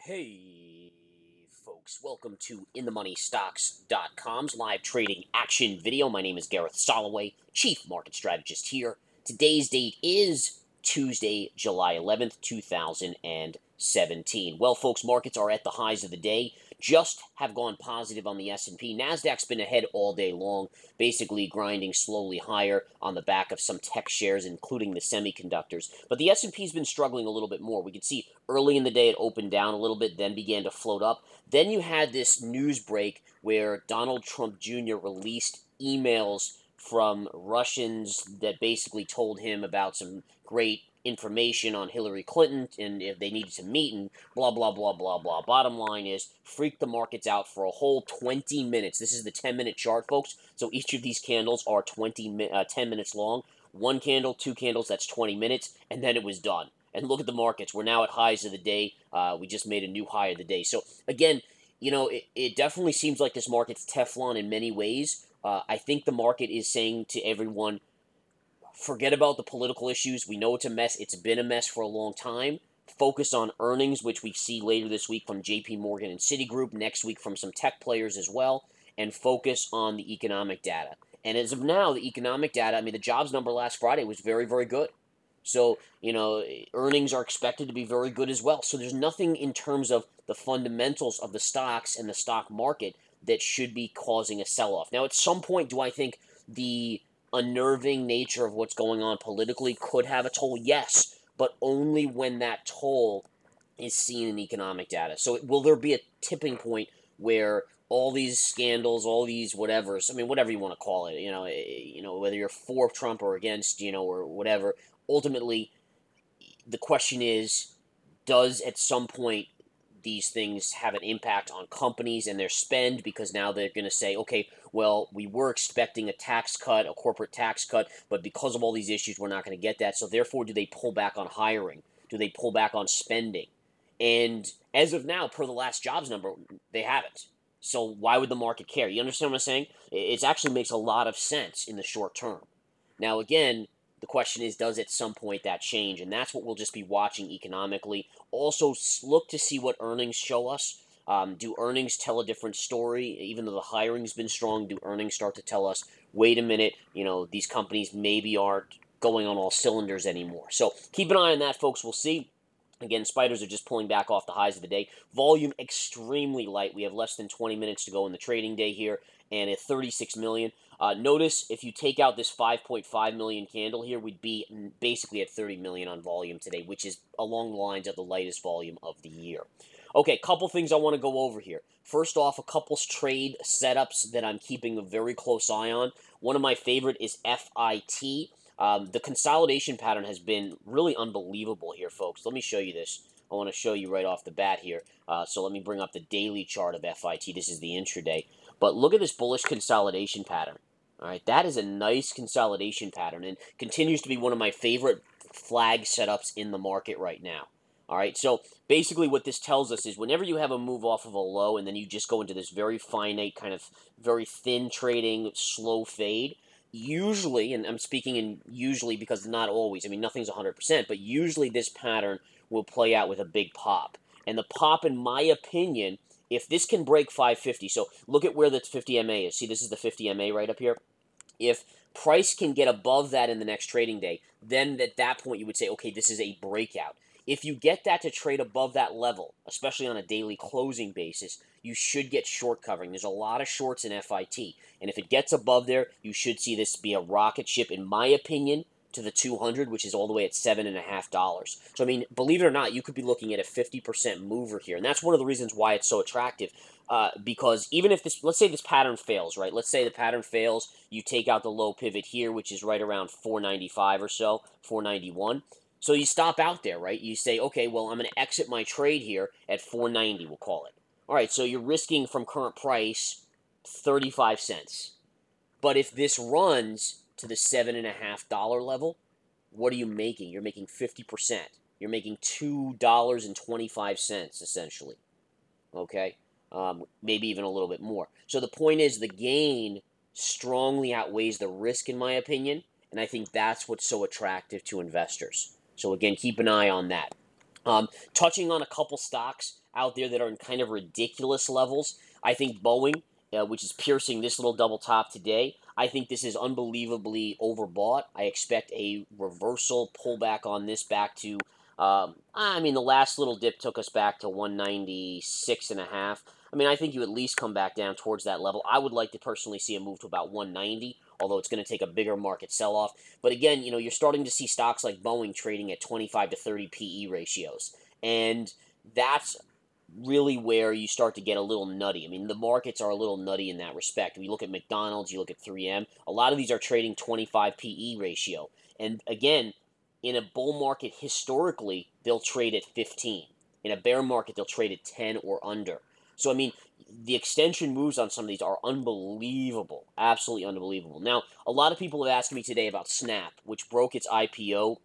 Hey, folks, welcome to InTheMoneyStocks.com's live trading action video. My name is Gareth Soloway, Chief Market Strategist here. Today's date is Tuesday, July 11th, 2017. Well, folks, markets are at the highs of the day. Just have gone positive on the S&P. Nasdaq's been ahead all day long, basically grinding slowly higher on the back of some tech shares, including the semiconductors. But the S&P's been struggling a little bit more. We could see early in the day it opened down a little bit, then began to float up. Then you had this news break where Donald Trump Jr. released emails from Russians that basically told him about some great information on Hillary Clinton and if they needed to meet and blah, blah, blah, blah, blah. Bottom line is, freak the markets out for a whole 20 minutes. This is the 10-minute chart, folks. So each of these candles are 10 minutes long. One candle, two candles, that's 20 minutes, and then it was done. And look at the markets. We're now at highs of the day. We just made a new high of the day. So, again, you know, it definitely seems like this market's Teflon in many ways. I think the market is saying to everyone, forget about the political issues. We know it's a mess. It's been a mess for a long time. Focus on earnings, which we see later this week from JP Morgan and Citigroup, next week from some tech players as well, and focus on the economic data. And as of now, the economic data, I mean, the jobs number last Friday was very, very good. So, you know, earnings are expected to be very good as well. So there's nothing in terms of the fundamentals of the stocks and the stock market that should be causing a sell-off. Now, at some point, do I think the unnerving nature of what's going on politically could have a toll? Yes, but only when that toll is seen in economic data. So will there be a tipping point where all these scandals, all these whatevers, I mean, whatever you want to call it, whether you're for Trump or against, or whatever, ultimately, the question is, does at some point these things have an impact on companies and their spend? Because now they're going to say, okay, well, we were expecting a tax cut, a corporate tax cut, but because of all these issues, we're not going to get that. So therefore, do they pull back on hiring? Do they pull back on spending? And as of now, per the last jobs number, they haven't. So why would the market care? You understand what I'm saying? It actually makes a lot of sense in the short term. Now, again, the question is, does at some point that change? And that's what we'll just be watching economically. Also, look to see what earnings show us. Do earnings tell a different story? Even though the hiring's been strong, do earnings start to tell us, wait a minute, these companies maybe aren't going on all cylinders anymore? So keep an eye on that, folks. We'll see. Again, spiders are just pulling back off the highs of the day. Volume extremely light. We have less than 20 minutes to go in the trading day here, and at 36 million. Notice if you take out this 5.5 million candle here, we'd be basically at 30 million on volume today, which is along the lines of the lightest volume of the year. Okay, couple things I want to go over here. First off, a couple trade setups that I'm keeping a very close eye on. One of my favorite is FIT. The consolidation pattern has been really unbelievable here, folks. Let me show you this. I want to show you right off the bat here. So let me bring up the daily chart of FIT. This is the intraday. But look at this bullish consolidation pattern. All right, that is a nice consolidation pattern and continues to be one of my favorite flag setups in the market right now. All right, so basically what this tells us is whenever you have a move off of a low and then you just go into this very finite kind of very thin trading, slow fade, usually, and I'm speaking in usually because not always, I mean, nothing's 100%, but usually this pattern will play out with a big pop. And the pop, in my opinion, if this can break 550, so look at where the 50 MA is. See, this is the 50 MA right up here. If price can get above that in the next trading day, then at that point you would say, okay, this is a breakout. If you get that to trade above that level, especially on a daily closing basis, you should get short covering. There's a lot of shorts in FIT. And if it gets above there, you should see this be a rocket ship, in my opinion, to the 200, which is all the way at $7.50. So, I mean, believe it or not, you could be looking at a 50% mover here. And that's one of the reasons why it's so attractive. Because even if this, let's say this pattern fails, right? Let's say the pattern fails, you take out the low pivot here, which is right around 495 or so, 491. So you stop out there, right? You say, okay, well, I'm going to exit my trade here at 490, we'll call it. All right, so you're risking from current price 35 cents. But if this runs to the $7.50 level, what are you making? You're making 50%. You're making $2.25, essentially. Okay? Maybe even a little bit more. So the point is, the gain strongly outweighs the risk, in my opinion, and I think that's what's so attractive to investors. So again, keep an eye on that. Touching on a couple stocks out there that are in kind of ridiculous levels, I think Boeing, which is piercing this little double top today, I think this is unbelievably overbought. I expect a reversal pullback on this back to, I mean, the last little dip took us back to 196.5. I mean, I think you at least come back down towards that level. I would like to personally see a move to about 190, although it's going to take a bigger market sell-off. But again, you're starting to see stocks like Boeing trading at 25 to 30 PE ratios. And that's really where you start to get a little nutty. I mean, the markets are a little nutty in that respect. We look at McDonald's, you look at 3M. A lot of these are trading 25 PE ratio. And again, in a bull market, historically, they'll trade at 15. In a bear market, they'll trade at 10 or under. So, I mean, the extension moves on some of these are unbelievable. Absolutely unbelievable. Now, a lot of people have asked me today about Snap, which broke its IPO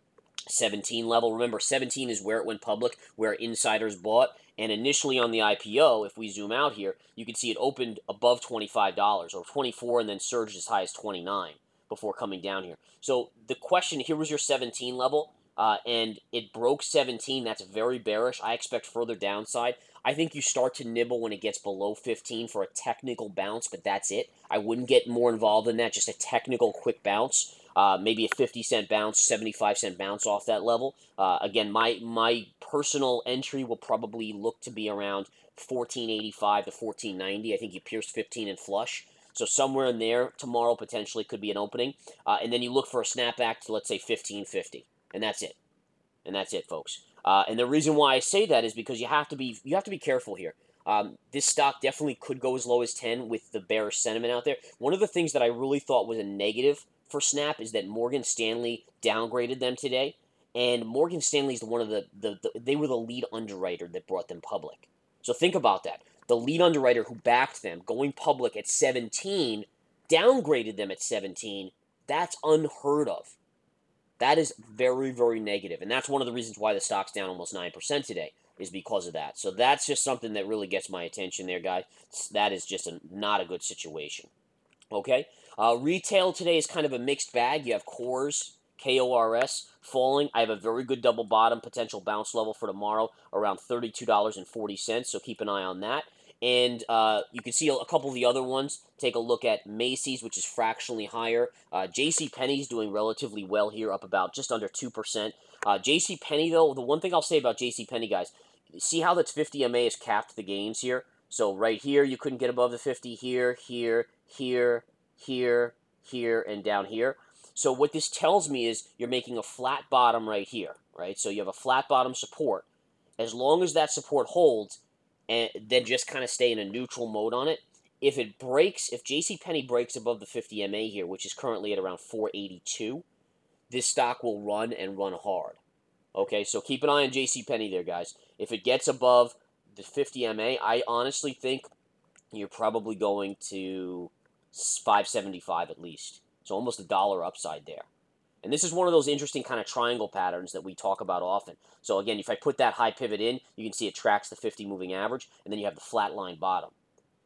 17 level. Remember, 17 is where it went public, where insiders bought. And initially on the IPO, if we zoom out here, you can see it opened above $25 or 24 and then surged as high as 29 before coming down here. So the question, here was your 17 level, and it broke 17. That's very bearish. I expect further downside. I think you start to nibble when it gets below 15 for a technical bounce, but that's it. I wouldn't get more involved in that, just a technical quick bounce. Maybe a 50-cent bounce, 75-cent bounce off that level. Again, my personal entry will probably look to be around 1485 to 1490. I think you pierced 15 and flush. So somewhere in there tomorrow potentially could be an opening. And then you look for a snapback to, let's say, 1550. And that's it. And that's it, folks. And the reason why I say that is because you have to be careful here. This stock definitely could go as low as 10 with the bearish sentiment out there. One of the things that I really thought was a negative for Snap is that Morgan Stanley downgraded them today, and Morgan Stanley's one of they were the lead underwriter that brought them public. So think about that. The lead underwriter who backed them going public at 17 downgraded them at 17. That's unheard of. That is very, very negative, and that's one of the reasons why the stock's down almost 9% today, is because of that. So that's just something that really gets my attention there, guys. That is just not a good situation. Okay? Retail today is kind of a mixed bag. You have Kors, KORS, falling. I have a very good double bottom potential bounce level for tomorrow, around $32.40, so keep an eye on that. And you can see a couple of the other ones. Take a look at Macy's, which is fractionally higher. JCPenney's doing relatively well here, up about just under 2%. JCPenney, though, the one thing I'll say about JCPenney, guys, see how that 50 MA has capped the gains here? So right here, you couldn't get above the 50, here, here, here, here, here, and down here. So what this tells me is you're making a flat bottom right here, right? So you have a flat bottom support. As long as that support holds, and then just kind of stay in a neutral mode on it. If it breaks, if JCPenney breaks above the 50 MA here, which is currently at around 482, this stock will run and run hard. Okay, so keep an eye on JCPenney there, guys. If it gets above the 50 MA, I honestly think you're probably going to 575 at least. So almost $1 upside there. And this is one of those interesting kind of triangle patterns that we talk about often. So again, if I put that high pivot in, you can see it tracks the 50 moving average, and then you have the flat line bottom.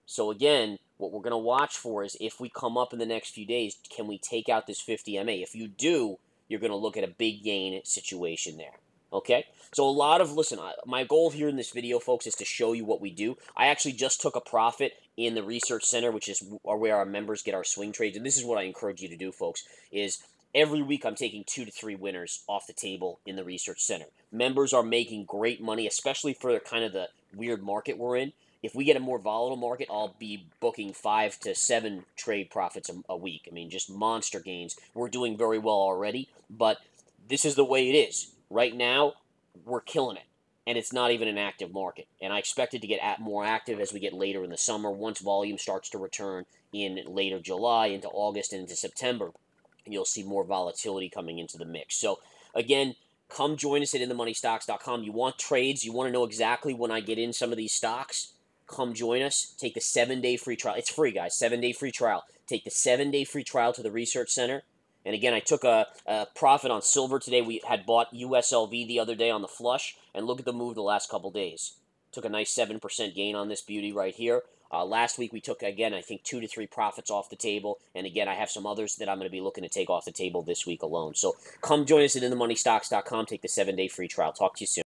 So again, what we're going to watch for is if we come up in the next few days, can we take out this 50 MA? If you do, you're going to look at a big gain situation there. Okay? So listen, my goal here in this video, folks, is to show you what we do. I actually just took a profit in the research center, which is where our members get our swing trades. And this is what I encourage you to do, folks, is every week I'm taking 2 to 3 winners off the table in the research center. Members are making great money, especially for kind of the weird market we're in. If we get a more volatile market, I'll be booking 5 to 7 trade profits a week. I mean, just monster gains. We're doing very well already, but this is the way it is. Right now, we're killing it, and it's not even an active market. And I expect it to get more active as we get later in the summer, once volume starts to return in later July, into August, and into September. You'll see more volatility coming into the mix. So, again, come join us at InTheMoneyStocks.com. You want trades? You want to know exactly when I get in some of these stocks? Come join us. Take the 7-day free trial. It's free, guys. 7-day free trial. Take the 7-day free trial to the Research Center. And again, I took a profit on silver today. We had bought USLV the other day on the flush. And look at the move the last couple days. Took a nice 7% gain on this beauty right here. Last week we took, again, I think 2 to 3 profits off the table. And again, I have some others that I'm going to be looking to take off the table this week alone. So come join us at InTheMoneyStocks.com. Take the 7-day free trial. Talk to you soon.